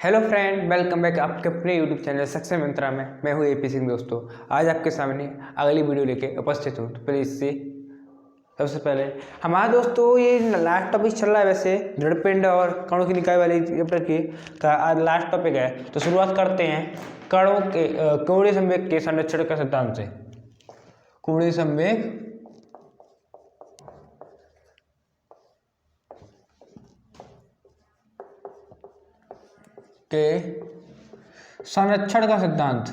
Hello friend, welcome back आपके अपने YouTube channel success मंत्रा में। मैं हूँ एपी सिंह। दोस्तों, आज आपके सामने अगली वीडियो लेके उपस्थित हूँ। तो प्लीज़ से सबसे पहले हमारा दोस्तों ये लास्ट टॉपिक चल रहा है वैसे दृढ़पिंड और कणों की निकाय वाली चैप्टर की का आज लास्ट टॉपिक है। तो शुरुआत करते हैं कणों के कोणीय संवेग के संरक्षण का सिद्धांत से। कोणीय संवेग के संरक्षण का सिद्धांत।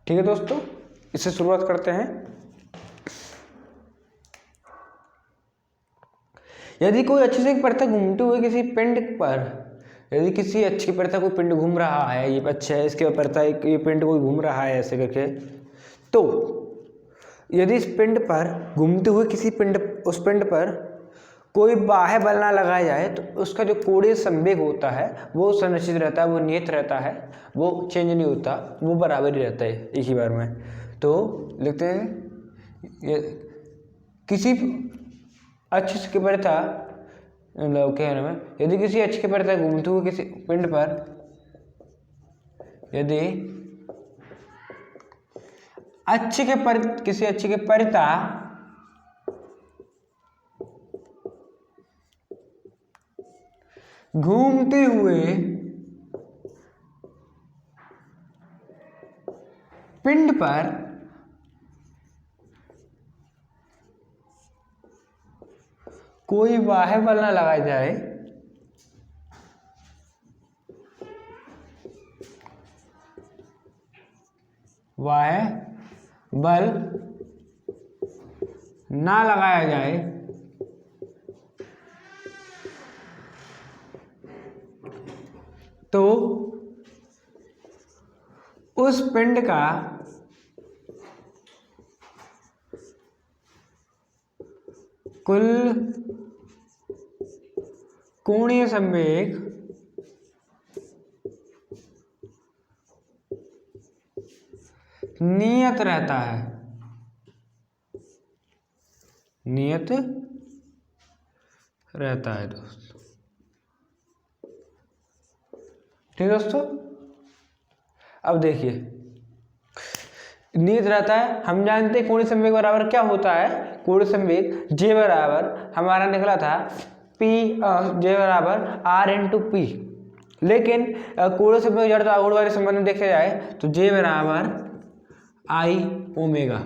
ठीक है दोस्तों, इससे शुरुआत करते हैं। यदि कोई अच्छे से परितः घूमते हुए किसी पिंड पर, यदि किसी अच्छी परितः कोई पिंड घूम रहा है, ये अच्छा है, इसके परितः ये पिंड कोई घूम रहा है ऐसे करके, तो यदि इस पिंड पर घूमते हुए किसी पिंड उस पिंड पर कोई बाह्य बल ना लगाया जाए तो उसका जो कोणीय संवेग होता है वो संरक्षित रहता है, वो नियत रहता है, वो चेंज नहीं होता, वो बराबर ही रहता है एक ही बार में। तो लिखते हैं किसी अक्ष की परितः, मतलब क्या है ना, यदि किसी अक्ष की परितः घूमते हुए किसी पिंड पर, यदि किसी अक्ष के परितः घूमते हुए पिंड पर कोई बाह्य बल न लगाया जाए, बाह्य बल ना लगाया जाए, तो उस पिंड का कुल कोणीय संवेग नियत रहता है, नियत रहता है दोस्तों। ठीक दोस्तों, अब देखिए नियत रहता है। हम जानते हैं कोणीय संवेग बराबर क्या होता है। कोणीय संवेग जे बराबर हमारा निकला था पी, जे बराबर आर इंटू पी। लेकिन कोणीय संवेग जड़ तो आघूर्ण वाले संबंध में देखा जाए तो जे बराबर आई ओमेगा।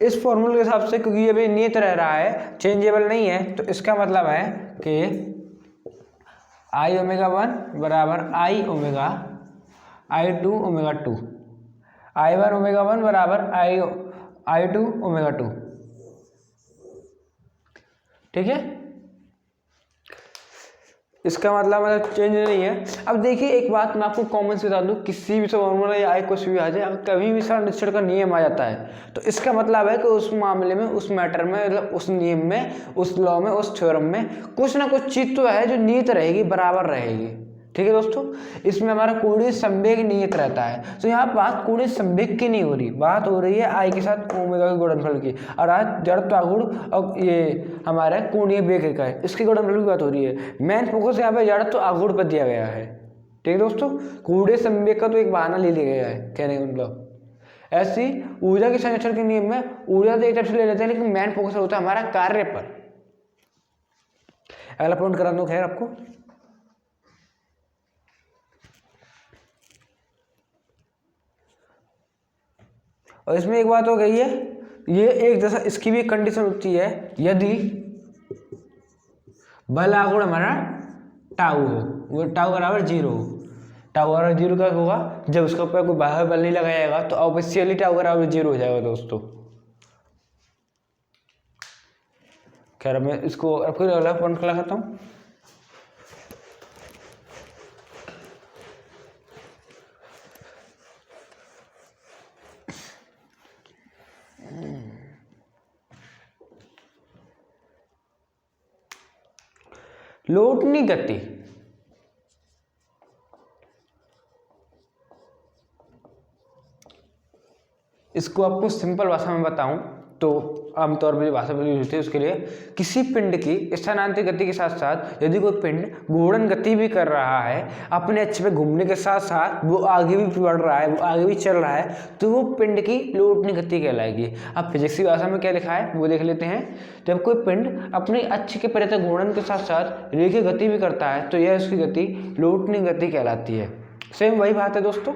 इस फॉर्मूले के हिसाब से, क्योंकि ये भी नियत रह रहा है, चेंजेबल नहीं है, तो इसका मतलब है कि आई ओमेगा 1 बराबर I omega I two omega 2, I 1 omega 1 बराबर आई टू ओमेगा 2। ठीक है, इसका मतलब चेंज नहीं है। अब देखिए एक बात मैं आपको कॉमन से बता दूं, किसी भी फॉर्मूला या आई कुछ भी आ जाए, अगर कभी भी संरक्षण का नियम आ जाता है तो इसका मतलब है कि उस मामले में, उस मैटर में, मतलब उस नियम में, उस लॉ में, उस थ्योरम में कुछ ना कुछ चीज तो है जो नियत रहेगी, बराबर रहेगी। ठीक है दोस्तों, इसमें हमारा कोणीय संवेग नियत रहता है। तो यहाँ बात कोणीय संवेग की नहीं हो रही, बात हो रही है आई के साथ ओमेगा के गुणनफल की, और आज जड़त्व आघूर्ण और ये हमारा कोणीय वेग का है, इसके गुणनफल की बात हो रही है। मेन फोकस यहाँ पे जड़त्व आघूर्ण पर दिया गया है। ठीक है दोस्तों, कोणीय संवेग का तो एक बहाना ले लिया गया है कहने का मतलब। ऐसी ऊर्जा के संरक्षण के नियम में ऊर्जा तो एक तरफ से ले लेते हैं, लेकिन मेन फोकस होता है हमारा कार्य पर। अगला पॉइंट करा दो खैर आपको। और इसमें एक बात हो गई है, ये एक जैसा, इसकी भी एक कंडीशन होती है, यदि बल आघूर्ण हमारा टाउ हो, वो टाउ बराबर 0 हो। टाउ बराबर 0 का होगा जब उसके ऊपर कोई बाह्य बल नहीं लगाया जाएगा, तो ऑब्वियसली टाउ बराबर 0 हो जाएगा दोस्तों। खैर मैं इसको फिर अगला पॉइंट लगाता हूँ। लोटनी गति इसको आपको सिंपल भाषा में बताऊं तो आमतौर पर जो भाषा यूज होती है उसके लिए, किसी पिंड की स्थानांतरित गति के साथ साथ यदि कोई पिंड घूर्णन गति भी कर रहा है, अपने अक्ष पे घूमने के साथ साथ वो आगे भी बढ़ रहा है, वो आगे भी चल रहा है, तो वो पिंड की लोटनी गति कहलाएगी। अब फिजिक्स की भाषा में क्या लिखा है वो देख लेते हैं। जब कोई पिंड अपने अक्ष के परितः घूर्णन के साथ साथ रेखीय गति भी करता है तो यह उसकी गति लोटनी गति कहलाती है। सेम वही बात है दोस्तों।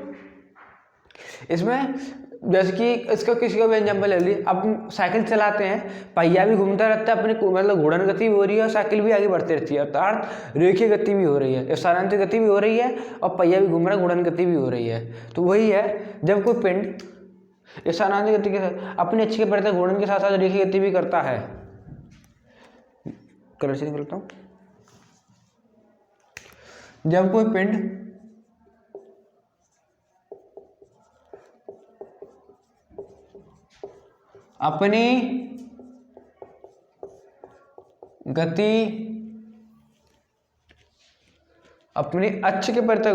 इसमें जैसे कि इसका किसी का भी एग्जाम्पल ले लीजिए, अब साइकिल चलाते हैं, पहिया भी घूमता रहता है, अपने मतलब घूर्णन गति भी हो रही है और साइकिल भी आगे बढ़ती रहती है, अर्थात रेखीय गति भी हो रही है, स्थानांतरित गति भी हो रही है और पहिया भी घूम रहा है, घूर्णन गति भी हो रही है। तो वही है, जब कोई पिंड स्थानांतरित गति के साथ अपने अक्ष के परितः घूर्णन के साथ साथ रेखीय गति भी करता है। कलर चेंज करता हूँ। जब कोई पिंड अपनी गति अपने अक्ष के परितः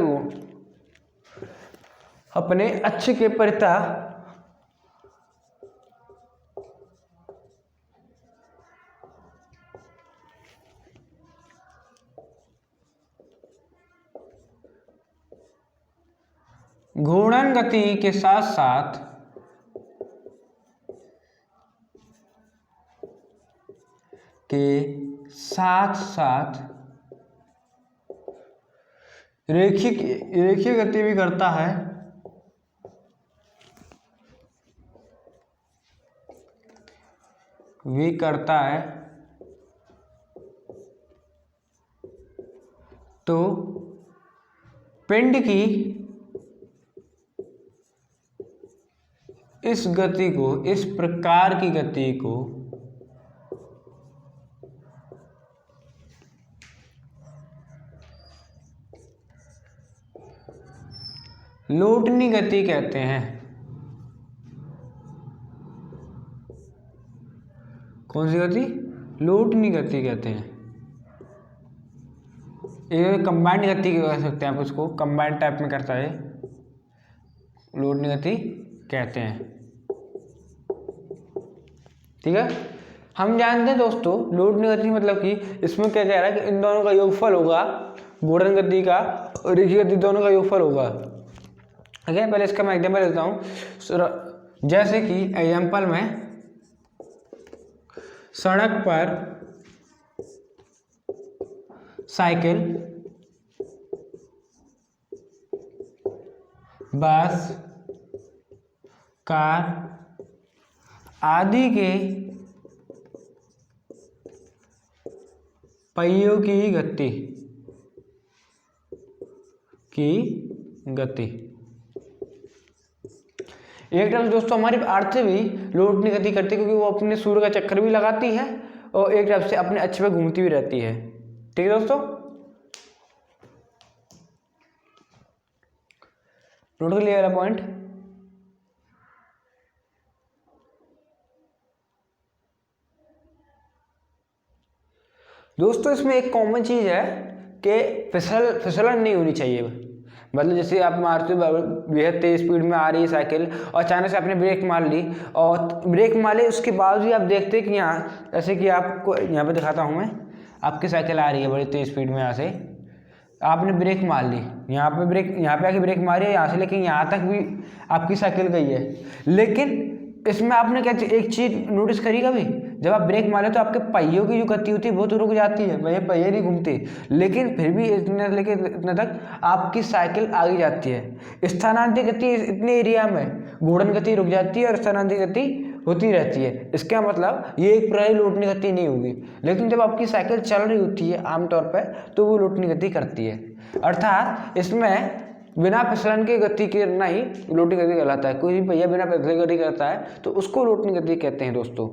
घूर्णन गति के साथ साथ रेखीय गति भी करता है, तो पिंड की इस गति को, इस प्रकार की गति को लोटनी गति कहते हैं। कौन सी गति? लोटनी गति कहते हैं। ये कंबाइंड गति कह सकते हैं आप, उसको कंबाइंड टाइप में करता है, लोटनी गति कहते हैं। ठीक है, हम जानते हैं दोस्तों लोटनी गति मतलब कि इसमें क्या कह रहा है कि इन दोनों का योगफल होगा, घूर्णन गति का और रेखीय गति दोनों का योगफल होगा। ठीक है, पहले इसका मैं एग्जाम्पल देता हूँ। जैसे कि एग्जाम्पल में सड़क पर साइकिल, बस, कार आदि के पहियों की गति एक तरफ से दोस्तों हमारी अर्थ भी लोटनी गति करती है, क्योंकि वो अपने सूर्य का चक्कर भी लगाती है और एक तरफ से अपने अक्ष पे घूमती भी रहती है। ठीक है दोस्तों, नोट कर लिया वाला पॉइंट। दोस्तों इसमें एक कॉमन चीज है कि फिसलन नहीं होनी चाहिए। मतलब जैसे आप मारते बेहद तेज स्पीड में आ रही है साइकिल और अचानक से आपने ब्रेक मार ली, और ब्रेक मारे उसके बाद भी आप देखते हैं कि यहाँ, जैसे कि आपको यहाँ पे दिखाता हूँ मैं, आपकी साइकिल आ रही है बड़ी तेज स्पीड में, यहाँ से आपने ब्रेक मार ली, यहाँ पे आके ब्रेक मारी है यहाँ से, लेकिन यहाँ तक भी आपकी साइकिल गई है। लेकिन इसमें आपने क्या एक चीज़ नोटिस करी कभी, जब आप ब्रेक मारे तो आपके पहियों की जो गति होती है वो तो रुक जाती है, वही पहिए नहीं घूमते, लेकिन फिर भी इतने तक आपकी साइकिल आगे जाती है। स्थानांतरित गति इतने एरिया में घूर्णन गति रुक जाती है और स्थानांतरित गति होती रहती है। इसका मतलब ये एक प्रकार लोटनी गति नहीं होगी, लेकिन जब आपकी साइकिल चल रही होती है आमतौर पर तो वो लोटनी गति करती है। अर्थात इसमें बिना फिसलन की गति करना ही लोटनी गति कहलाता है। कोई भी पहिया बिना फिसलन की गति करता है तो उसको लोटनी गति कहते हैं दोस्तों।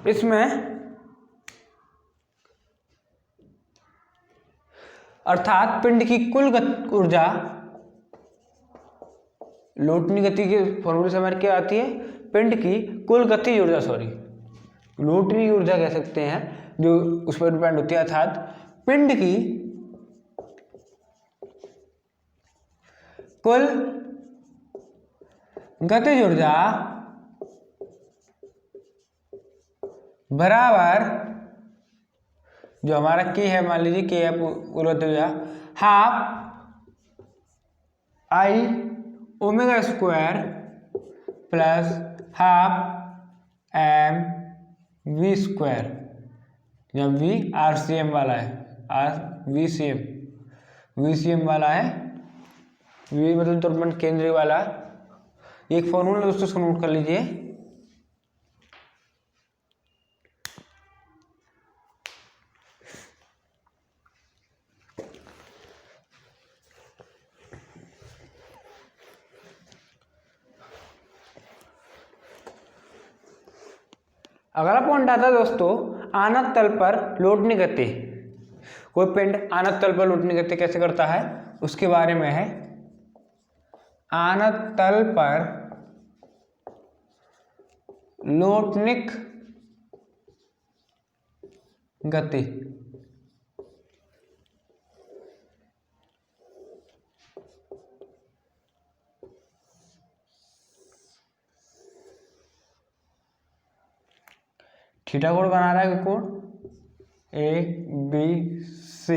इसमें अर्थात पिंड की कुल ऊर्जा लोटनी गति के फॉर्मूले से हमारे क्या आती है, पिंड की कुल गतिज ऊर्जा, सॉरी लौटने ऊर्जा कह सकते हैं, जो उस पर डिपेंड होती है, अर्थात पिंड की कुल गतिज ऊर्जा बराबर, जो हमारा के है, मान लीजिए के है कुल गतिज ऊर्जा, half I omega square plus half M V square, जब वी आर सी एम वाला है, आर वी सी एम वाला है, वी मतलब द्रव्यमान केंद्र वाला। एक फॉर्मूला दोस्तों इसको नोट कर लीजिए, अगला पॉइंट आता है दोस्तों आनत तल पर लौटने गति। कोई पिंड आनत तल पर लौटने गति कैसे करता है उसके बारे में है। आनत तल पर लौटनिक गति, थीटा कोण बना रहा है, कोण ए बी सी,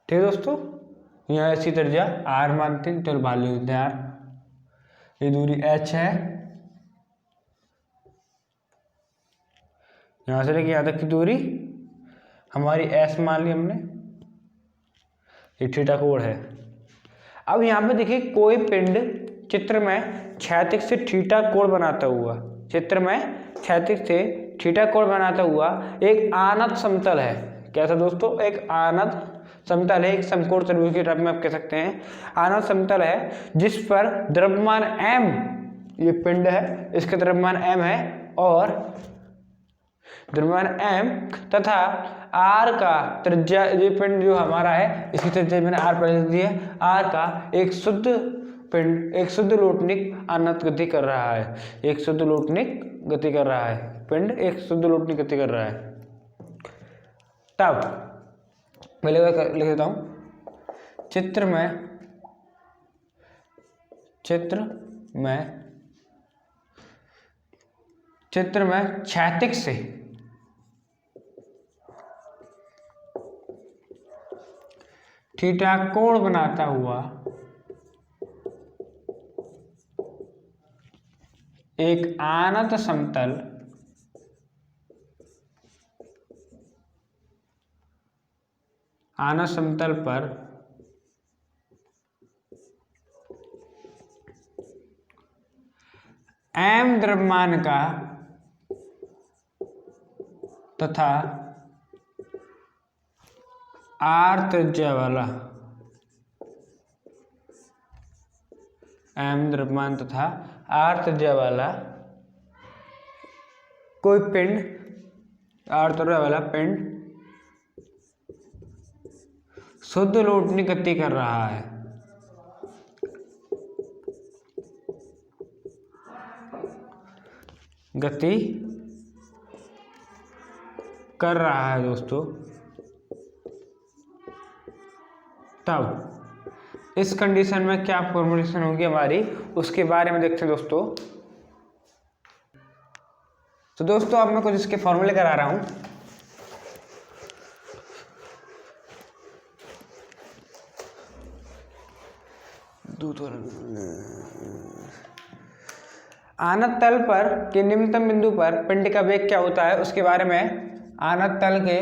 ठीक है दोस्तों। यहाँ ऐसी त्रिज्या आर मानते हैं, चलो मान लेते हैं आर, ये दूरी एच है, यहाँ से लेके यहाँ तक की दूरी हमारी एस मान ली हमने, ये थीटा कोण है। अब यहाँ पे देखिए कोई पिंड चित्र में क्षैतिज से थीटा कोण बनाता हुआ, चित्र में क्षैतिज से थीटा कोण बनाता हुआ एक आनत समतल है। कैसा दोस्तों, एक आनत समतल है, एक समकोण त्रिभुज के रूप में आप कह सकते हैं। आनत समतल है जिस पर द्रव्यमान m, ये पिंड है, इसका द्रव्यमान m है, और द्रव्यमान m तथा r का त्रिज्या, ये पिंड जो हमारा है इसकी त्रिज्या मैंने r पहले दी है, r का एक शुद्ध पिंड, एक शुद्ध लौटनिक अनंत गति कर रहा है, एक शुद्ध लौटनिक गति कर रहा है, पिंड एक शुद्ध लौटनिक गति कर रहा है। तब मैं लिख देता हूं, चित्र में क्षैतिज से थीटा कोण बनाता हुआ एक आनत समतल पर m द्रव्यमान का तथा r त्रिज्या वाला, m द्रव्यमान तथा r त्रिज्या वाला कोई पिंड, r त्रिज्या वाला पिंड शुद्ध लौटनिक गति कर रहा है। गति कर रहा है दोस्तों। तब इस कंडीशन में क्या फॉर्मुलेशन होगी हमारी, उसके बारे में देखते हैं दोस्तों। तो दोस्तों अब मैं कुछ इसके फॉर्मूले करा रहा हूं। आनत तल पर के निम्नतम बिंदु पर पिंड का वेग क्या होता है उसके बारे में। आनत तल के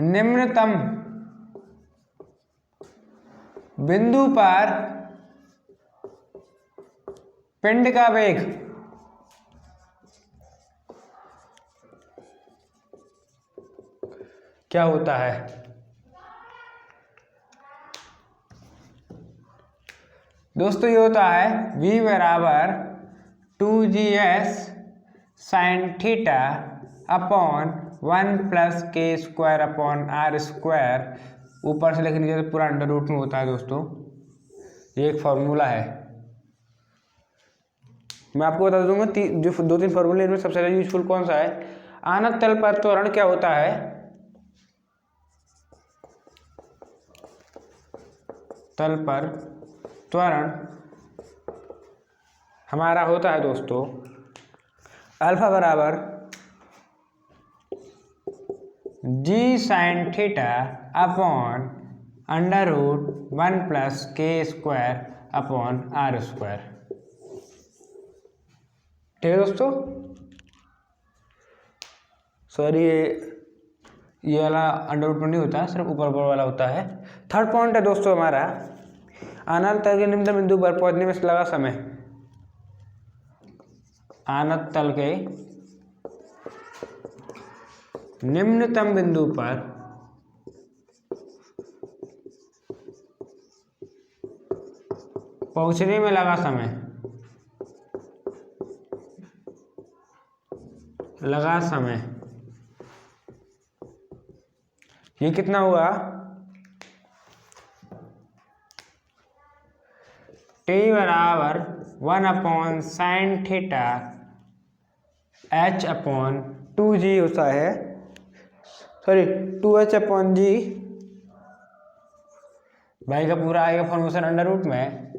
निम्नतम बिंदु पर पिंड का वेग क्या होता है। दोस्तों ये होता है v बराबर 2gs sin theta upon 1+k² ऊपर से लिख लीजिए तो पूरा अंडर रूट में होता है दोस्तों। ये एक फॉर्मूला है, मैं आपको बता दूंगा जो 2-3 फॉर्मूले, इनमें सबसे ज़्यादा यूजफुल कौन सा है। अनंत तल पर त्वरण क्या होता है, तल पर त्वरण हमारा होता है दोस्तों अल्फा बराबर g sin theta upon under root 1+k² ठीक है दोस्तों। सॉरी, ये वाला अंडर रूट में नहीं होता, सिर्फ ऊपर ऊपर वाला होता है। थर्ड पॉइंट है दोस्तों हमारा अनंत तल के निम्नतम बिंदु पर पहुंचने में लगा समय। अनंत तल के निम्नतम बिंदु पर पहुंचने में लगा समय, ये कितना हुआ, t बराबर 1/sin थीटा h/2g होता है, सॉरी 2h/g भाई का पूरा आएगा फॉर्मेशन अंडर रूट में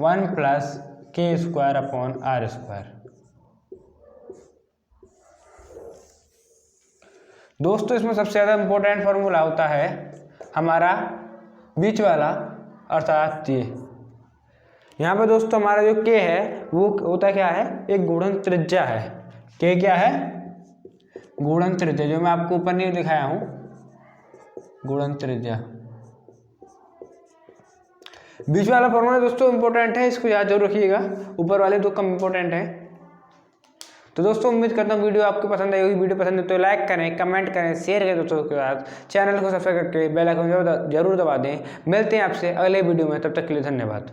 1+k² दोस्तों। इसमें सबसे ज़्यादा इम्पोर्टेंट फार्मूला होता है हमारा बीच वाला, अर्थात ये यहाँ पे दोस्तों हमारा जो k है वो होता क्या है, एक गुणन त्रिज्या है। k क्या है, गुणन त्रिज्या, जो मैं आपको ऊपर नहीं दिखाया हूँ, गुणन त्रिज्या। बीच वाला फॉर्मूला दोस्तों इंपॉर्टेंट है, इसको याद जरूर रखिएगा, ऊपर वाले दो कम इंपॉर्टेंट है। तो दोस्तों उम्मीद करता हूँ वीडियो आपको पसंद आई होगी। वीडियो पसंद है तो लाइक करें, कमेंट करें, शेयर करें दोस्तों के साथ, चैनल को सब्सक्राइब करके बेल आइकन जरूर दबा दें। मिलते हैं आपसे अगले वीडियो में, तब तक के लिए धन्यवाद।